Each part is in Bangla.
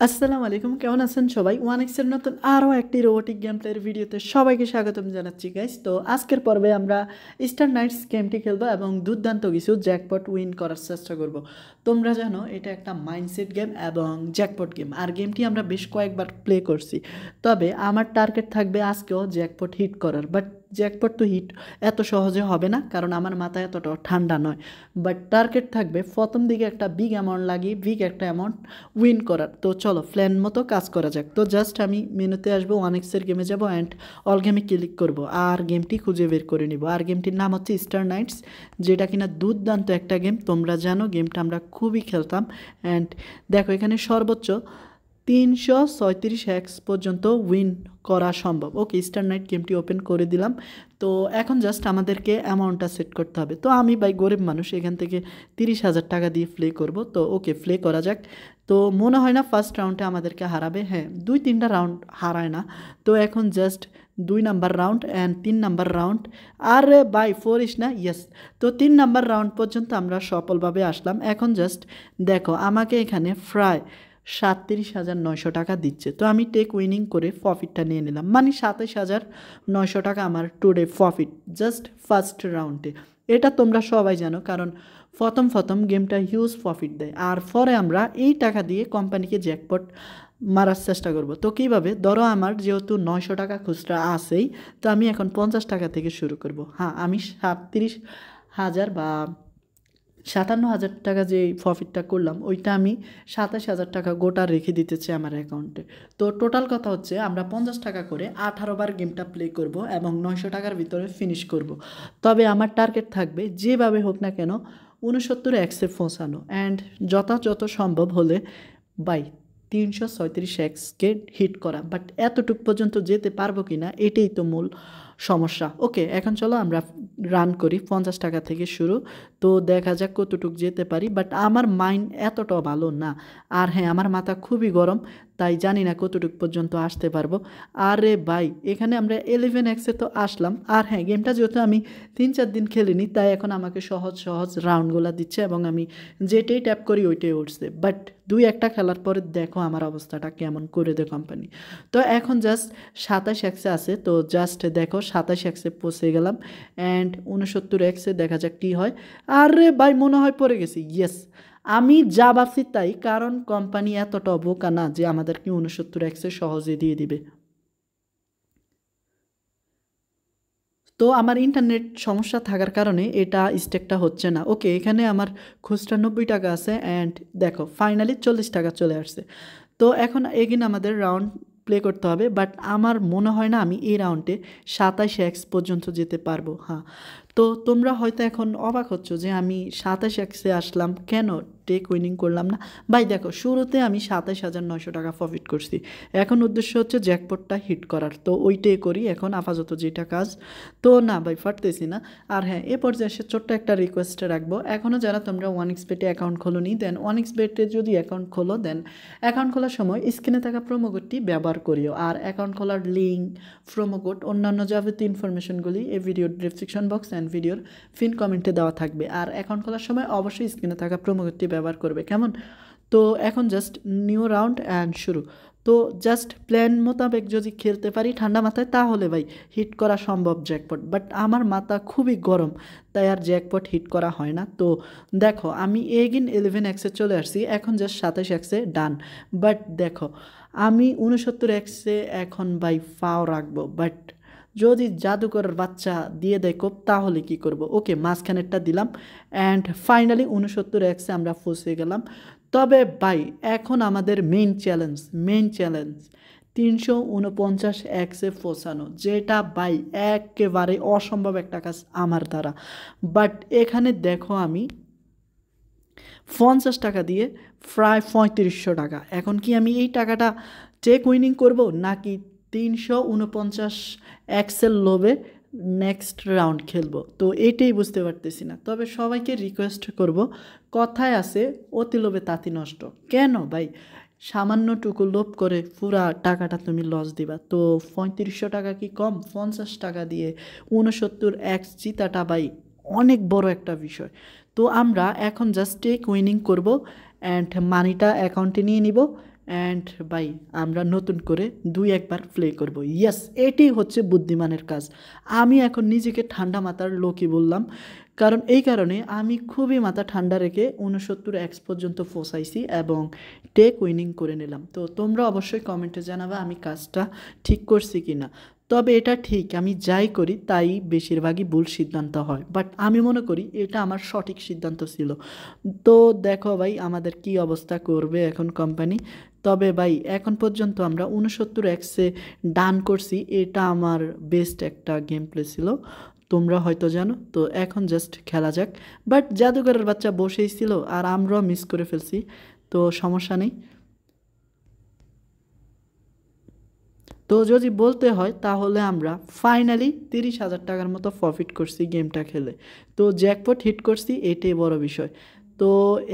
আসসালামু আলাইকুম, কেমন আছেন সবাই? ওয়ানএক্সের নতুন আরও একটি রোবোটিক গেম প্লের ভিডিওতে সবাইকে স্বাগতম জানাচ্ছি গাইস। তো আজকের পর্বে আমরা স্টার নাইটস গেমটি খেলবো এবং দুর্দান্ত কিছু জ্যাকপট উইন করার চেষ্টা করব। তোমরা জানো এটা একটা মাইন্ডসেট গেম এবং জ্যাকপট গেম, আর গেমটি আমরা বেশ কয়েকবার প্লে করছি। তবে আমার টার্গেট থাকবে আজকেও জ্যাকপট হিট করার, বাট জ্যাকপট তো হিট এত সহজে হবে না, কারণ আমার মাথায় এতটাও ঠান্ডা নয়। বাট টার্গেট থাকবে প্রথম দিকে একটা বিগ অ্যামাউন্ট লাগিয়ে বিগ একটা অ্যামাউন্ট উইন করার। তো চলো প্ল্যান মতো কাজ করা যাক। তো জাস্ট আমি মেনুতে আসবো, ওয়ানএক্সের গেমে যাব অ্যান্ড অল গেমে ক্লিক করব আর গেমটি খুঁজে বের করে নিব। আর গেমটির নাম হচ্ছে স্টার নাইটস, যেটা কিনা দুর্দান্ত একটা গেম। তোমরা জানো গেমটা আমরা খুবই খেলতাম। অ্যান্ড দেখো এখানে সর্বোচ্চ 337 পর্যন্ত উইন করা সম্ভব। ওকে, স্টার নাইট গেমটি ওপেন করে দিলাম। তো এখন জাস্ট আমাদেরকে অ্যামাউন্টটা সেট করতে হবে। তো আমি ভাই গরিব মানুষ, এখান থেকে 30,000 টাকা দিয়ে প্লে করব। তো ওকে, প্লে করা যাক। তো মনে হয় না ফার্স্ট রাউন্ডে আমাদেরকে হারাবে। হ্যাঁ, 2-3টা রাউন্ড হারায় না। তো এখন just 2 number round and 3 number round. আরে বাই 4 না, ইয়েস। তো 3 নাম্বার রাউন্ড পর্যন্ত আমরা সফলভাবে আসলাম। এখন জাস্ট দেখো আমাকে এখানে প্রায় 37,900 টাকা দিচ্ছে। তো আমি টেক উইনিং করে প্রফিটটা নিয়ে নিলাম, মানে 27,900 টাকা আমার টুডে প্রফিট জাস্ট ফার্স্ট রাউন্ডে। এটা তোমরা সবাই জানো, কারণ প্রথম গেমটা হিউজ প্রফিট দেয়। আর পরে আমরা এই টাকা দিয়ে কোম্পানিকে জ্যাকপট মারার চেষ্টা করব। তো কীভাবে? ধরো আমার যেহেতু 900 টাকা খুচরা আছেই, তো আমি এখন 50 টাকা থেকে শুরু করব। হ্যাঁ, আমি 37,000 বা 57,000 টাকা যে প্রফিটটা করলাম, ওইটা আমি 27,000 টাকা গোটা রেখে দিতে চাই আমার অ্যাকাউন্টে। তো টোটাল কথা হচ্ছে আমরা 50 টাকা করে 18 বার গেমটা প্লে করব এবং 900 টাকার ভিতরে ফিনিশ করব। তবে আমার টার্গেট থাকবে যেভাবে হোক না কেন 69 পৌঁছানো, অ্যান্ড যথাযথ সম্ভব হলে বাই 337 হিট করা। বাট এতটুক পর্যন্ত যেতে পারবো কি না, এটাই তো মূল সমস্যা। ওকে, এখন চলো আমরা রান করি। 50 টাকা থেকে শুরু। তো দেখা যাক কতটুক যেতে পারি। বাট আমার মাইন্ড এতটাও ভালো না। আর হ্যাঁ, আমার মাথা খুবই গরম, তাই জানি না কতটুক পর্যন্ত আসতে পারবো। আরে ভাই, এখানে আমরা 11 তো আসলাম। আর হ্যাঁ, গেমটা যেহেতু আমি 3-4 দিন খেলিনি, তাই এখন আমাকে সহজ সহজ রাউন্ডগুলো দিচ্ছে এবং আমি যেটাই ট্যাপ করি ওইটাই উঠছে। বাট 2-1টা খেলার পরে দেখো আমার অবস্থাটা কেমন করে দেয় কোম্পানি। তো এখন জাস্ট 27 আছে। তো জাস্ট দেখো 27 পৌঁছে গেলাম অ্যান্ড 69 দেখা যাক কী হয়। আরে ভাই, মনে হয় পড়ে গেছি। ইয়েস, আমি যা ভাবছি তাই, কারণ কোম্পানি এতটা বোকা না যে আমাদেরকে 69 সহজে দিয়ে দিবে। তো আমার ইন্টারনেট সমস্যা থাকার কারণে এটা স্টেকটা হচ্ছে না। ওকে, এখানে আমার খুচরা 90 টাকা আছে অ্যান্ড দেখো ফাইনালি 40 টাকা চলে আসছে। তো এখন এগিন আমাদের রাউন্ড প্লে করতে হবে। বাট আমার মনে হয় না আমি এই রাউন্ডে 27 পর্যন্ত যেতে পারবো। হ্যাঁ, তো তোমরা হয়তো এখন অবাক হচ্ছ যে আমি 27 আসলাম কেন, টেক উইনিং করলাম না। ভাই দেখো, শুরুতে আমি 27,900 টাকা প্রফিট করছি। এখন উদ্দেশ্য হচ্ছে জ্যাকপটটা হিট করার। তো ওইটাই করি এখন আপাতত যেটা কাজ। তো না ভাই, ফাটতেছি না। আর হ্যাঁ, এ পর্যায়ে এসে ছোট্ট একটা রিকোয়েস্ট রাখবো। এখনও যারা তোমরা 1xbet অ্যাকাউন্ট খোলোনি, দেন 1xbet যদি অ্যাকাউন্ট খোলো, দেন অ্যাকাউন্ট খোলার সময় স্ক্রিনে থাকা প্রোমো কোডটি ব্যবহার করিও। আর অ্যাকাউন্ট খোলার লিঙ্ক, প্রোমো কোড, অন্যান্য যাবতীয় ইনফরমেশনগুলি এই ভিডিওর ডেসক্রিপশন বক্স অ্যান্ড ভিডিওর ফিন কমেন্টে দেওয়া থাকবে। আর অ্যাকাউন্ট খোলার সময় অবশ্যই স্ক্রিনে থাকা প্রোমো কোডটি ব্যবহার করবে, কেমন? তো এখন জাস্ট নিউ রাউন্ড অ্যান্ড শুরু। তো জাস্ট প্ল্যান মোতাবেক যদি খেলতে পারি ঠান্ডা মাথায়, তাহলে ভাই হিট করা সম্ভব জ্যাকপট। বাট আমার মাথা খুবই গরম, তাই আর জ্যাকপট হিট করা হয় না। তো দেখো আমি এগিন 11 চলে আসছি। এখন জাস্ট 27 ডান। বাট দেখো আমি 69 এখন ভাই ফাও রাখবো। বাট যদি জাদুকরের বাচ্চা দিয়ে দেয় কোপ, তাহলে কি করব? ওকে, মাঝখানেরটা দিলাম অ্যান্ড ফাইনালি 69 আমরা ফসে গেলাম। তবে ভাই এখন আমাদের মেইন চ্যালেঞ্জ 349 ফসানো, যেটা ভাই একেবারে অসম্ভব একটা কাজ আমার দ্বারা। বাট এখানে দেখো আমি 50 টাকা দিয়ে প্রায় 3500 টাকা। এখন কি আমি এই টাকাটা চেক উইনিং করব, নাকি 349 লোভে নেক্সট রাউন্ড খেলবো? তো এইটাই বুঝতে পারতেছি না। তবে সবাইকে রিকোয়েস্ট করব, কথায় আছে অতি লোভে তাঁতি নষ্ট। কেন ভাই, সামান্যটুকু লোভ করে পুরা টাকাটা তুমি লস দিবা? তো 3500 টাকা কি কম? 50 টাকা দিয়ে 69 জিতাটা ভাই অনেক বড় একটা বিষয়। তো আমরা এখন জাস্ট টেক উইনিং করব অ্যান্ড মানিটা অ্যাকাউন্টে নিয়ে নিব অ্যান্ড ভাই আমরা নতুন করে 2-1 বার প্লে করব। ইয়েস, এটি হচ্ছে বুদ্ধিমানের কাজ। আমি এখন নিজেকে ঠান্ডা মাথার লোকই বললাম, কারণ এই কারণে আমি খুবই মাথা ঠান্ডা রেখে 69x পর্যন্ত পৌঁছাইছি এবং টেক উইনিং করে নিলাম। তো তোমরা অবশ্যই কমেন্টে জানাবে আমি কাজটা ঠিক করছি কি না। তবে এটা ঠিক, আমি যাই করি তাই বেশিরভাগই ভুল সিদ্ধান্ত হয়, বাট আমি মনে করি এটা আমার সঠিক সিদ্ধান্ত ছিল। তো দেখো ভাই আমাদের কি অবস্থা করবে এখন কোম্পানি। তবে ভাই এখন পর্যন্ত আমরা 69x-এ ডান করছি, এটা আমার বেস্ট একটা গেম প্লে ছিল, তোমরা হয়তো জানো। তো এখন জাস্ট খেলা যাক। বাট জাদুঘরের বাচ্চা বসেই ছিল আর আমরাও মিস করে ফেলছি, তো সমস্যা নেই। তো যদি বলতে হয় তাহলে আমরা ফাইনালি 30,000 টাকার মতো প্রফিট করছি গেমটা খেলে। তো জ্যাকপট হিট করছি, এটাই বড় বিষয়। তো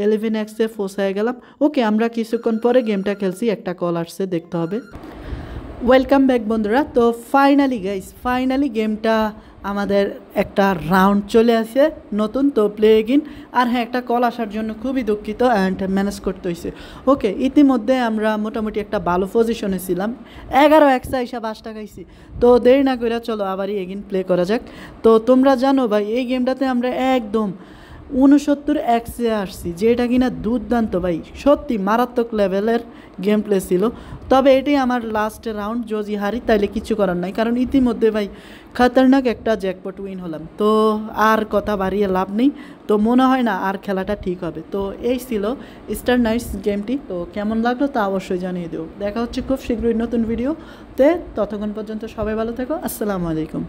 11x-এ ফোসায় গেলাম। ওকে, আমরা কিছুক্ষণ পরে গেমটা খেলছি, একটা কল আসছে, দেখতে হবে। ওয়েলকাম ব্যাক বন্ধুরা। তো ফাইনালি গেমটা আমাদের একটা রাউন্ড চলে আসে নতুন, তো প্লে এগিন। আর হ্যাঁ, একটা কল আসার জন্য খুবই দুঃখিত, অ্যান্ড ম্যানেজ করতে হয়েছে। ওকে, ইতিমধ্যে আমরা মোটামুটি একটা ভালো পজিশনে ছিলাম, 11x হিসাব 5 টাকাইছি। তো দেরি না করে চলো আবারই এগিন প্লে করা যাক। তো তোমরা জানো ভাই এই গেমটাতে আমরা একদম 69x-এ আসছি, যেটা কিনা দুর্দান্ত ভাই, সত্যি মারাত্মক লেভেলের গেম প্লে ছিল। তবে এটাই আমার লাস্ট রাউন্ড, যদি হারি তাইলে কিছু করার নাই, কারণ ইতিমধ্যে ভাই খতরনাক একটা জ্যাকপট উইন হলাম। তো আর কথা বাড়িয়ে লাভ নেই, তো মনে হয় না আর খেলাটা ঠিক হবে। তো এই ছিল স্টার নাইটস গেমটি। তো কেমন লাগলো তা অবশ্যই জানিয়ে দিও। দেখা হচ্ছে খুব শীঘ্রই নতুন ভিডিওতে, ততক্ষণ পর্যন্ত সবাই ভালো থেকো। আসসালামু আলাইকুম।